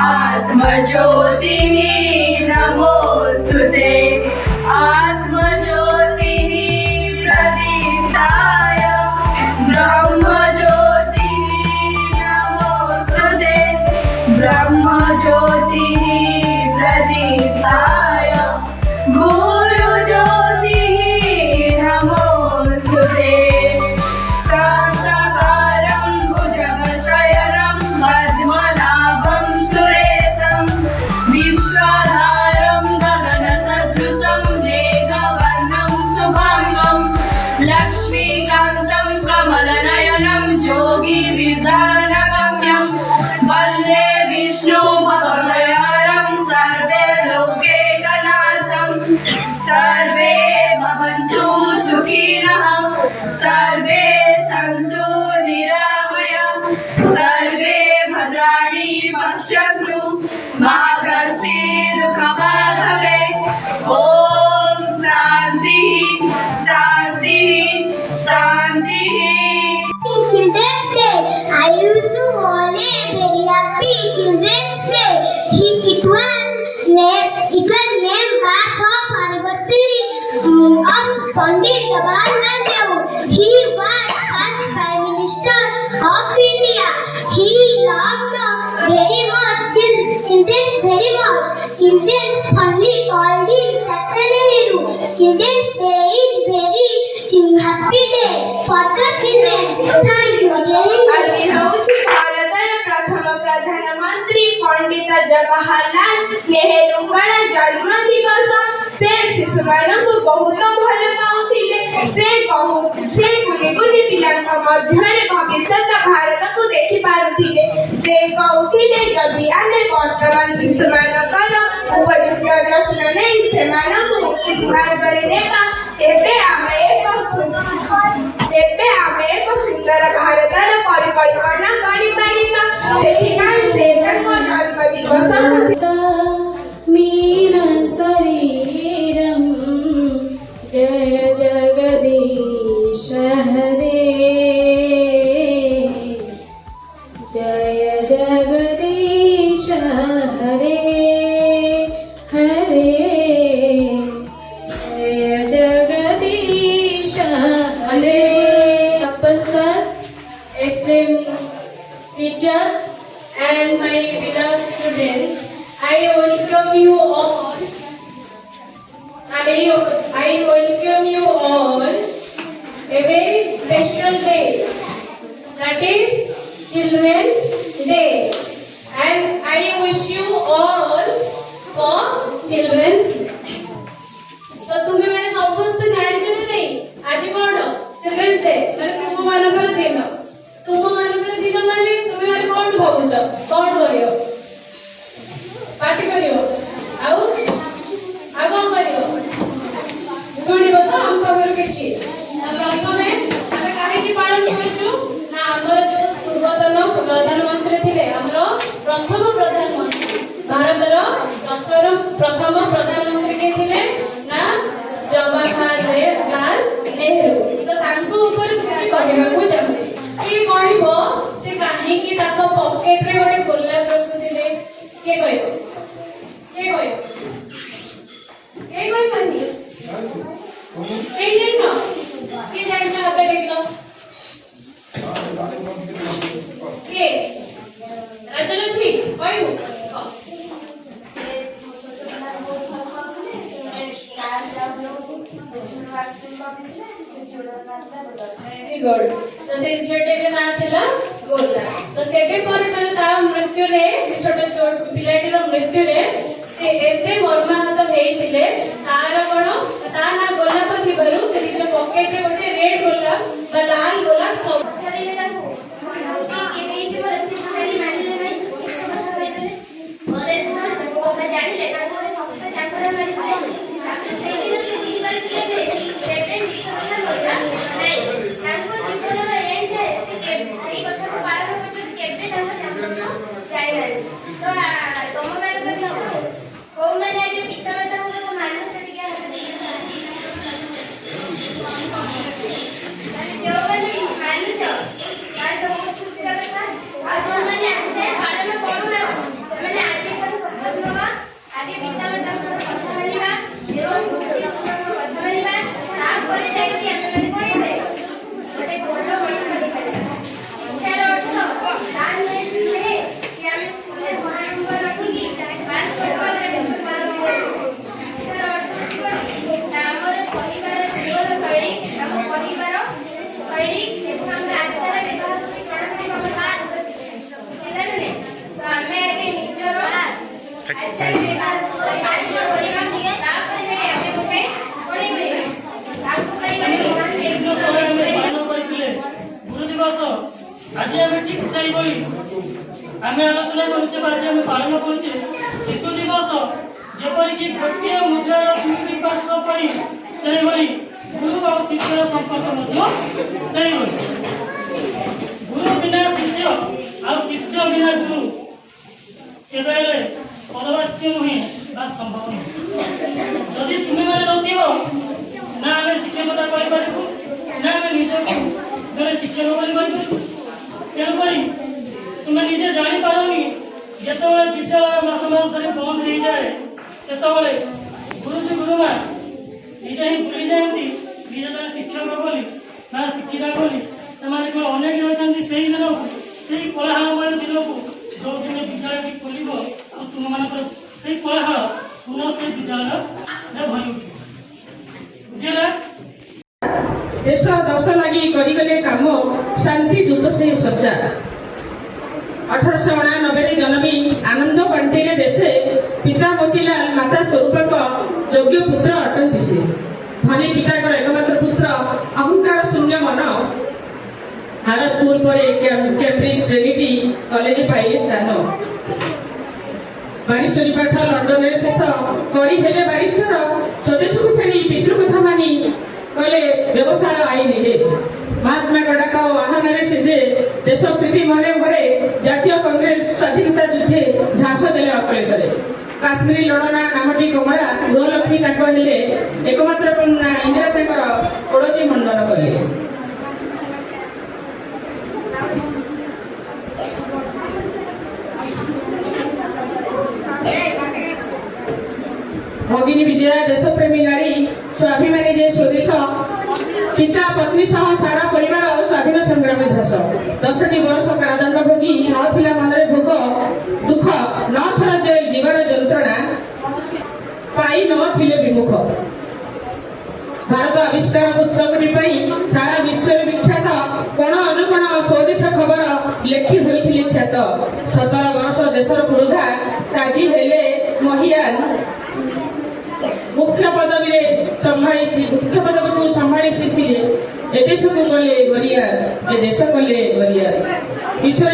आत्मज्योतिः नमोऽस्तुते आत्मज्योतिः प्रदीप्ताय ब्रह्मज्योतिः नमोऽस्तुते ब्रह्मज्योतिः प्रदीप्ताय गुरुज्योतिः नमोऽस्तुते शान्ताकारं भुजगशयनं पद्मनाभं सुरेशं विश्वाधारं गगनसदृशं मेघवर्णं शुभाङ्गं लक्ष्मीकान्तं कमलनयनं योगिविरदानगम्यं वन्दे विष्णु भवभयहरं सर्वलोकैकनाथं सर्वे भवन्तु सुखिनः सर्वे सन्तु निरामयाः सर्वे भद्राणि पश्यन्तु मा कश्चित् दुःखभाग् भवेत् ॐ शान्तिः शान्तिः शान्तिः। Children's Day. I used to always very happy Children's Day. It was named birth of anniversary of Pandit Jawaharlal Nehru. He was first Prime Minister of India. He loved very much children very much. Children only called him Chacha Nehru. Children's Day is very happy day for the children. Thank you. ଆଜି ହେଉଛି ଭାରତର ପ୍ରଥମ ପ୍ରଧାନମନ୍ତ୍ରୀ ପଣ୍ଡିତ ଜବାହରଲାଲ ନେହେରୁଙ୍କର ଜନ୍ମ ଦିବସ। ସେ ଶିଶୁମାନଙ୍କୁ ବହୁତ ଭଲ ପାଉଥିଲେ। ସେ କୁନି କୁନି ପିଲାଙ୍କ ମଧ୍ୟରେ ଭବିଷ୍ୟତ ଭାରତକୁ ଦେଖିପାରୁଥିଲେ। ସେ କହୁଥିଲେ ଯଦି ଆମେ ବର୍ତ୍ତମାନ ଶିଶୁମାନଙ୍କର ଉପଯୁକ୍ତ ଯତ୍ନ ନେଇ ସେମାନଙ୍କୁ ଉଚିତ ମାର୍ଗରେ ନେବା ତେବେ ଆମେ ଏକ ସୁନ୍ଦର ଭାରତର ପରିକଳ୍ପନା କରିପାରିବା। ସେଥିପାଇଁ ସେ ତାଙ୍କ ଜନ୍ମ ଦିବସ मीन शरीरं जय जगदीश हरे जय जगदीश हरे हरे जय जगदीश हरे। Couple sir, esteemed teachers and my beloved students, I welcome you all. I welcome you all a very special day, that is Children's Day, and I wish you all for Children's Day. तो तुम्हें मैंने समस्त जानिछ ना नहीं आज कोन children's day माने तुम मानकर दिन माने तुम्हें माने कोन भाबुछ कोन करियो पार्टी करियो आउ कोन करियो सुनिबो तो हम खबर किछि प्रथमे हमें काहे की पालन करछु ना हमर जो पूर्वतन प्रधानमंत्री थिले हमर प्रथम प्रधानमंत्री भारतर प्रथम प्रधानमंत्री के थिले ना जवाहरलाल नेहरू। तो तांको ऊपर किछि कहबा को चाहूची की कहबो से काहे की ताको पॉकेट रे गोटे गोलाप रखुथिले के कहबो मानी ए जन्नो के जानिछ हाथ टेकलो के राजलक्ष्मी कहबो वेरी गुड। तो से झियोटे के नाम थिला गोला। तो सेबे परटर ता मृत्यु रे से छोट पिलाटीर मृत्यु रे से एते मर्माहत हेइतिले तार कोन ता ना गोलाप थिबारु से निज पॉकेट रे गोटे रेड गोलाप बा लाल गोलाप सब छरेले ताको के बेच पर से खाली मानिले नहीं किछ কথা কইतले পরে তাको बाबा জানিলে তাको শব্দ চাকরা মারি দিলে তারপরে সেই দিন সে বুঝিবার দিলে সেবে মিছ কথা কইরা নাই তাको জীবনর এন্ড যায় সেই কথাকে পালন করতে কেবে তাको জানো যাই না। তো তোম মানে কইছো কোন মানে আগে পিতা মাতা को मानव से क्या है তাহলে কেউ মানে মানুষ আর তো কিছু কথা আর তোমরা পালন করো না মানে गुरु दिवस आज आम ठीक से आम आलोचना करुचे आज आम पालन करुचे शिशु दिवस जपरिक गोटे मुद्रार दुईटी पार्श्व पड़ी से गुरु और शिष्यर संपर्क गुरु बिना शिष्य और शिष्य बिना गुरु केवे पदवाच्य नुहे संभव नुहे जदि तुम्हें मैंने नथिब ना आम शिक्षकता करूँ ना आम निजक जड़े शिक्षक बोली तेणुक तुम्हें निजे जापारनी जो विद्यालय मास मास धरी बंद हो जाए से गुरुजी गुरुमा निजे ही भूली जाती निजे जड़े शिक्षक बोली ना शिक्षिका बोली से अनेक रही से दिन से कोलाहलमय दिन को जो दिन विद्यालय खोल और तुम मान से कोलाहल पुनः से विद्यालय भरी उठे बुझेगा देश दश लगी करगले काम शांति दूत से सज्जा 1889 जन्मी आनंद कंठीरे देशे पिता मोतीलाल माता स्वरूपक योग्य पुत्र अटंती से धनी पिताकर एकमात्र पुत्र अहंकार शून्य मन हार स्कूल पर कैम्ब्रिज ट्रिनिटी कॉलेज पाइले स्थान बारिस्टरी पाठ लंडन में शेष करी हेले बारिस्टर स्वदेश को फेरी पितृकथा मानी कले व्यवसाय आईन महात्मा गडाक आह्वान से देशप्रीति मने भरे जातीय कांग्रेस स्वाधीनता युद्धे झांस देले अक्लेशरे काश्मीरी लड़ना नामटी कमला गृहलक्ष्मी हेले एकमात्र इंदिरा पड़ोची मंडन कले भगिनी विजया देशप्रेमी नारी स्वाभिमानी जे स्वदेश पिता पत्नी सह सारा परिवार स्वाधीन संग्राम झास 10टी वर्ष कारादंड भोगी नथिला मनरे भोग दुख नथर जेल जीवन जंत्रणा पाई नथिले विमुख भारत आविष्कार पुस्तक सारा विश्व विख्यात कोण अनुकोण स्वदेश खबर लेखी होइथिले ख्यात 17 वर्ष देशर पुरुधा साजी हेले महियान मुख्य पदवी मुख्य पदवी को संभाली ए देश को गले गरिया ए देश कले गरिया विश्व